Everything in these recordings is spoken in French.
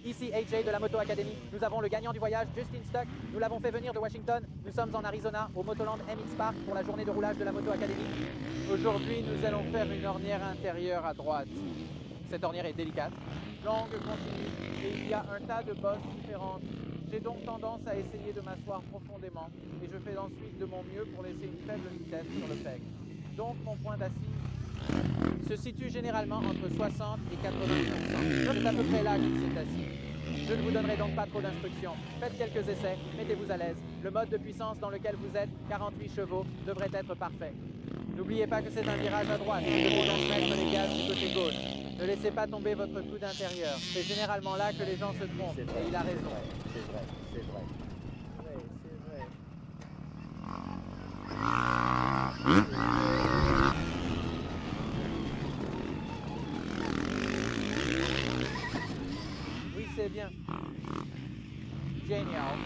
Ici AJ de la Moto Academy. Nous avons le gagnant du voyage, Justin Stuck. Nous l'avons fait venir de Washington. Nous sommes en Arizona, au Motoland MX Park pour la journée de roulage de la Moto Academy. Aujourd'hui, nous allons faire une ornière intérieure à droite. Cette ornière est délicate, longue, continue, et il y a un tas de bosses différentes. J'ai donc tendance à essayer de m'asseoir profondément et je fais ensuite de mon mieux pour laisser une faible vitesse sur le peg. Donc mon point d'assise se situe généralement entre 60 et 80%. C'est à peu près là qu'il s'est assis. Je ne vous donnerai donc pas trop d'instructions. Faites quelques essais, mettez-vous à l'aise. Le mode de puissance dans lequel vous êtes, 48 chevaux, devrait être parfait. N'oubliez pas que c'est un virage à droite, il faut donc mettre les gaz du côté gauche. Ne laissez pas tomber votre coude intérieur. C'est généralement là que les gens se trompent. Et il a raison. C'est vrai, c'est vrai. Oui, c'est bien. Génial.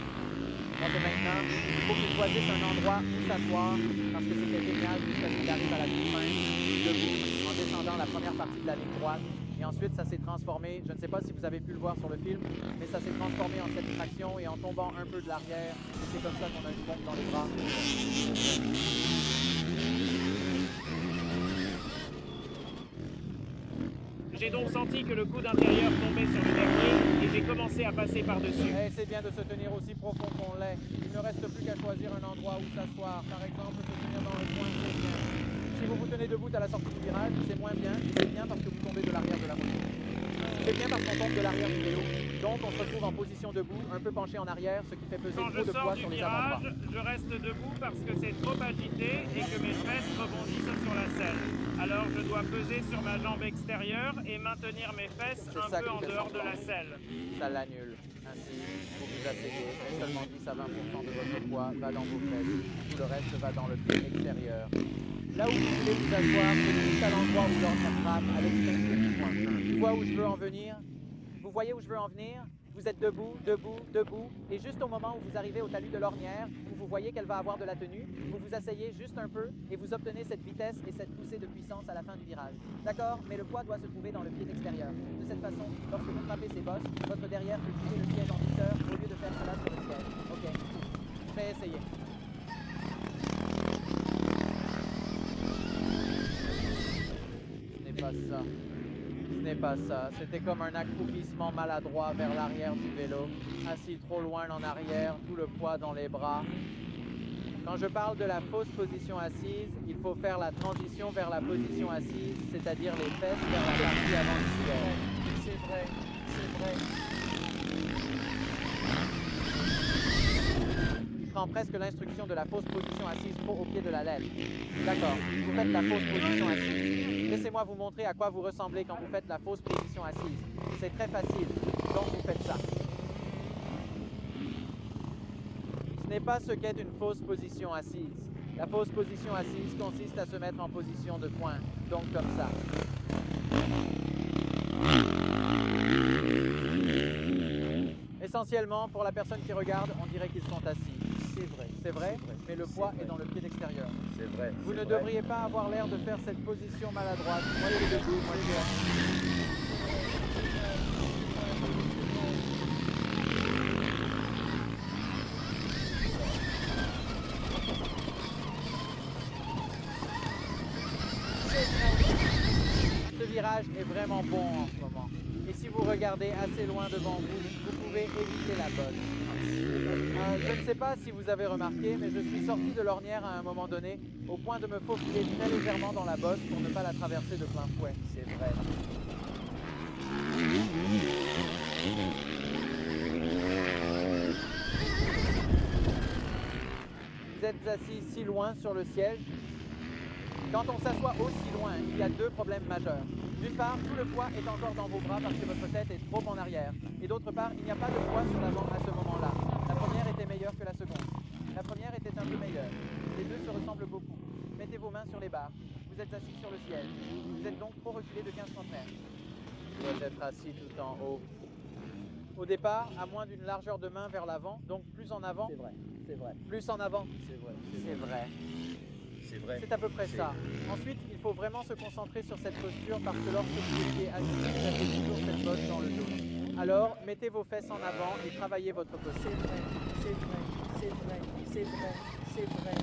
Bon, maintenant, il faut qu'il choisisse un endroit où s'asseoir parce que c'était génial jusqu'à ce qu'il arrive à la toute fin, debout, en descendant la première partie de la ligne droite. Et ensuite, ça s'est transformé, je ne sais pas si vous avez pu le voir sur le film, mais ça s'est transformé en cette traction et en tombant un peu de l'arrière. C'est comme ça qu'on a une pompe dans les bras. J'ai donc senti que le coude intérieur tombait sur le dernier et j'ai commencé à passer par-dessus. C'est bien de se tenir aussi profond qu'on l'est. Il ne reste plus qu'à choisir un endroit où s'asseoir. Par exemple, se tenir dans le coin, c'est bien. Si vous vous tenez debout à la sortie du virage, c'est moins bien. C'est bien parce que vous tombez de l'arrière de la moto. C'est bien parce qu'on tombe de l'arrière du vélo. Donc on se retrouve en position debout, un peu penché en arrière, ce qui fait peser Quand trop je de sors poids du sur les avant-bras. virage, je reste debout parce que c'est trop agité et que mes fesses rebondissent sur la selle. Alors je dois peser sur ma jambe extérieure et maintenir mes fesses un peu en dehors de la selle. Ça l'annule. Ainsi, vous vous asseyez et seulement 10 à 20% de votre poids va dans vos fesses. Tout le reste va dans le pied extérieur. Là où vous voulez vous asseoir, c'est juste à l'endroit où l'ordre frappe, à l'extrémité du point. Tu vois où je veux en venir? Vous voyez où je veux en venir? Vous êtes debout, debout, debout, et juste au moment où vous arrivez au talus de l'ornière, où vous voyez qu'elle va avoir de la tenue, vous vous asseyez juste un peu et vous obtenez cette vitesse et cette poussée de puissance à la fin du virage. D'accord? Mais le poids doit se trouver dans le pied extérieur. De cette façon, lorsque vous frappez ces bosses, votre derrière peut quitter le siège en douceur au lieu de faire cela sur le siège. Ok. Je vais essayer. Ce n'est pas ça. Ce n'est pas ça. C'était comme un accroupissement maladroit vers l'arrière du vélo, assis trop loin en arrière, tout le poids dans les bras. Quand je parle de la fausse position assise, il faut faire la transition vers la position assise, c'est-à-dire les fesses vers la partie avant du siège. C'est vrai, c'est vrai. Je prends presque l'instruction de la fausse position assise trop au pied de la lettre. D'accord, vous faites la fausse position assise. Laissez-moi vous montrer à quoi vous ressemblez quand vous faites la fausse position assise. C'est très facile, donc vous faites ça. Ce n'est pas ce qu'est une fausse position assise. La fausse position assise consiste à se mettre en position de pointe, donc comme ça. Essentiellement, pour la personne qui regarde, on dirait qu'ils sont assis. C'est vrai, mais le poids est dans le pied extérieur. C'est vrai. Vous ne devriez pas avoir l'air de faire cette position maladroite. Voyez les debout, moi Ce virage est vraiment bon en ce moment. Et si vous regardez assez loin devant vous, vous pouvez éviter la botte. Je ne sais pas si vous avez remarqué, mais je suis sorti de l'ornière à un moment donné, au point de me faufiler très légèrement dans la bosse pour ne pas la traverser de plein fouet. C'est vrai. Vous êtes assis si loin sur le siège. Quand on s'assoit aussi loin, il y a deux problèmes majeurs. D'une part, tout le poids est encore dans vos bras parce que votre tête est trop en arrière. Et d'autre part, il n'y a pas de poids sur l'avant à ce moment-là. La première était meilleure que la seconde. La première était un peu meilleure. Les deux se ressemblent beaucoup. Mettez vos mains sur les barres. Vous êtes assis sur le siège. Vous êtes donc trop reculé de 15 cm. Vous devez être assis tout en haut. Au départ, à moins d'une largeur de main vers l'avant, donc plus en avant. C'est vrai, c'est vrai. Plus en avant. C'est vrai. C'est vrai. C'est vrai. C'est à peu près ça. Ensuite, il faut vraiment se concentrer sur cette posture parce que lorsque vous étiez assis, vous avez toujours cette bosse dans le dos. Alors, mettez vos fesses en avant et travaillez votre posture. C'est vrai, c'est vrai, c'est vrai, c'est vrai, c'est vrai,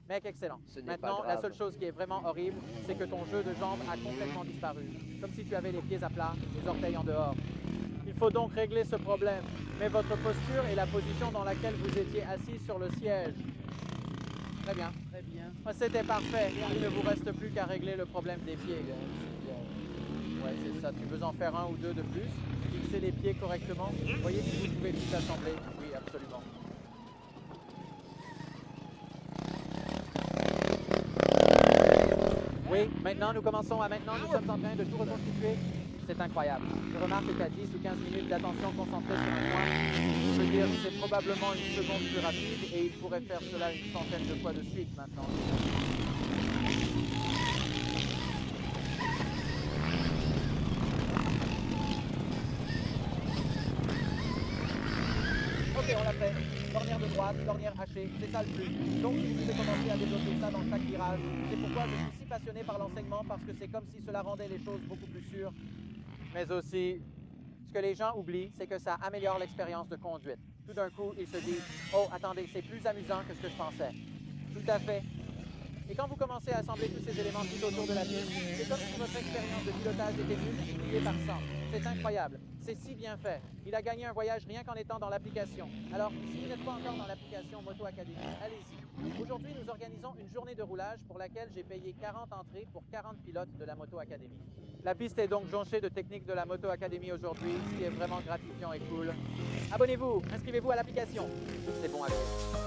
Mec, excellent. Ce n'est Maintenant, pas la grave. seule chose qui est vraiment horrible, c'est que ton jeu de jambes a complètement disparu. Comme si tu avais les pieds à plat, les orteils en dehors. Il faut donc régler ce problème. Mais votre posture et la position dans laquelle vous étiez assis sur le siège. Très bien. Très bien. C'était parfait. Il ne vous reste plus qu'à régler le problème des pieds. Bien, bien. Ouais, c'est ça. Tu veux en faire un ou deux de plus? Fixer les pieds correctement. Voyez si vous pouvez tout assembler. Oui, absolument. Oui, maintenant nous commençons à maintenant. Nous sommes en train de tout reconstituer. C'est incroyable. Je remarque qu'à 10 ou 15 minutes d'attention concentrée sur un point, je veux dire, c'est probablement une seconde plus rapide et il pourrait faire cela une centaine de fois de suite maintenant. Ok, on l'a fait. Lornière de droite, lornière hachée, c'est ça le plus. Donc vous pouvez commencer à développer ça dans chaque virage. C'est pourquoi je suis si passionné par l'enseignement, parce que c'est comme si cela rendait les choses beaucoup plus sûres. Mais aussi, ce que les gens oublient, c'est que ça améliore l'expérience de conduite. Tout d'un coup, ils se disent « Oh, attendez, c'est plus amusant que ce que je pensais. » Tout à fait. Et quand vous commencez à assembler tous ces éléments tout autour de la piste, c'est comme si votre expérience de pilotage était multipliée par 100. C'est incroyable. C'est si bien fait. Il a gagné un voyage rien qu'en étant dans l'application. Alors, si vous n'êtes pas encore dans l'application Moto Academy, allez-y. Aujourd'hui, nous organisons une journée de roulage pour laquelle j'ai payé 40 entrées pour 40 pilotes de la Moto Academy. La piste est donc jonchée de techniques de la Moto Academy aujourd'hui, ce qui est vraiment gratifiant et cool. Abonnez-vous, inscrivez-vous à l'application. C'est bon à faire.